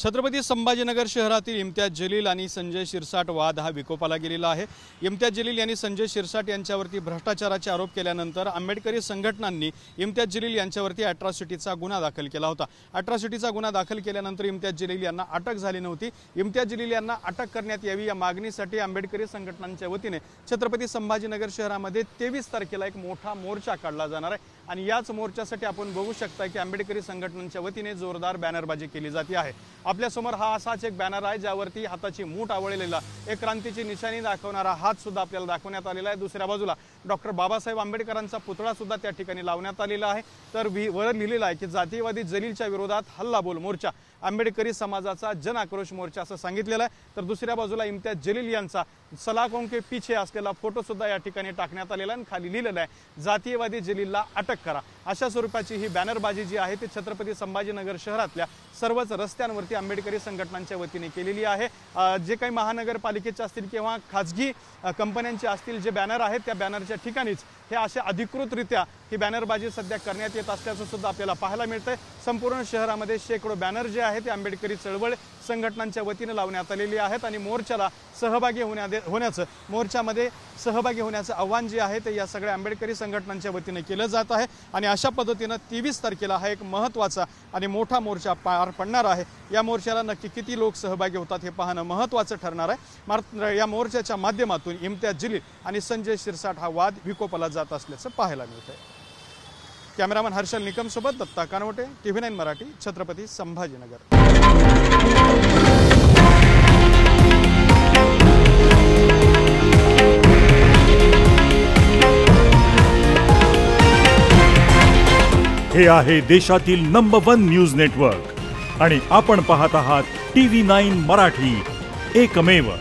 छत्रपती संभाजीनगर शहरातील इम्तियाज जलील आणि संजय शिरसाट वाद हा विकोपाला गेलेला आहे। इम्तियाज जलील यांनी संजय शिरसाट यांच्यावरती भ्रष्टाचाराचे आरोप केल्यानंतर आंबेडकरी संघटनांनी इम्तियाज जलील यांच्यावरती अॅट्रॉसिटीचा गुन्हा दाखल केला होता। अॅट्रॉसिटीचा गुन्हा दाखल केल्यानंतर इम्तियाज जलील यांना अटक झाली नव्हती। इम्तियाज जलील यांना अटक करण्यात यावी या मागणीसाठी आंबेडकरी संघटनांच्या वतीने छत्रपती संभाजीनगर शहरामध्ये 23 तारखेला एक मोठा मोर्चा काढला जाणार आहे आणि याच मोर्चासाठी आपण बघू शकता की आंबेडकरी संघटनांच्या वतीने जोरदार बॅनरबाजी केली जाते आहे। आपल्या समोर हा असाच एक बॅनर आहे ज्यावरती हाताची मूठ आवळलेला एक क्रांतीची निशाणी दाखवणारा हात सुद्धा आपल्याला दाखवण्यात आलेला आहे। दुसऱ्या बाजूला डॉक्टर बाबासाहेब आंबेडकरांचा पुतळा सुद्धा त्या ठिकाणी लावण्यात आलेला आहे। तर वर लिहिलेलं आहे की जातीयवादी जलीलच्या विरोधात हल्लाबोल मोर्चा, आंबेडकरी समाजाचा जन आक्रोश मोर्चा असं सांगितलेलं आहे। तर दुसऱ्या बाजूला इम्तियाज जलील यांचा सलाखों के पीछे असलेला फोटो सुद्धा या ठिकाणी टाकण्यात आलेला आहे। खाली लिहिलेलं आहे जातीयवादी जलीलला अटक करा। अशा स्वरूपाची ही बॅनरबाजी जी आहे ती छत्रपती संभाजीनगर शहरातल्या सर्वच रस्त्यांवरती आंबेडकरी संघटनांच्या वतीने केलेली आहे। जे काही महानगरपालिकेचे असतील किंवा खाजगी कंपन्यांचे असतील जे बॅनर आहेत त्या बॅनरच्या ठिकाणीच हे असे अधिकृतरित्या ही बॅनरबाजी सध्या करण्यात येत असल्याचं सुद्धा आपल्याला पाहायला मिळतंय। संपूर्ण शहरामध्ये शेकडो बॅनर जे आहेत ते आंबेडकरी चळवळ संघटनांच्या वतीने लावण्यात आलेली आहेत आणि मोर्चाला सहभागी मोर्चामध्ये सहभागी होण्याचं आव्हान जे आहे ते या सगळ्या आंबेडकरी संघटनांच्या वतीने केलं जात आहे आणि अशा पद्धतीने 23 तारखेला हा एक महत्त्वाचा आणि मोठा मोर्चा पार पडणार आहे। या मोर्चाला नक्की किती लोक सहभागी होतात हे पाहणं महत्त्वाचं ठरणार आहे। मात्र या मोर्चाच्या माध्यमातून इम्तियाज जलील आणि संजय शिरसाट हा वाद विकोपाला जात असल्याचं पाहायला मिळतंय। कॅमेरामन हर्षल निकम सोबत दत्ता कानवटे, TV9 मराठी, छत्रपती संभाजीनगर। हे आहे देशातील नंबर 1 न्यूज नेटवर्क आणि आपण पाहत आहात TV9 मराठी, एकमेव।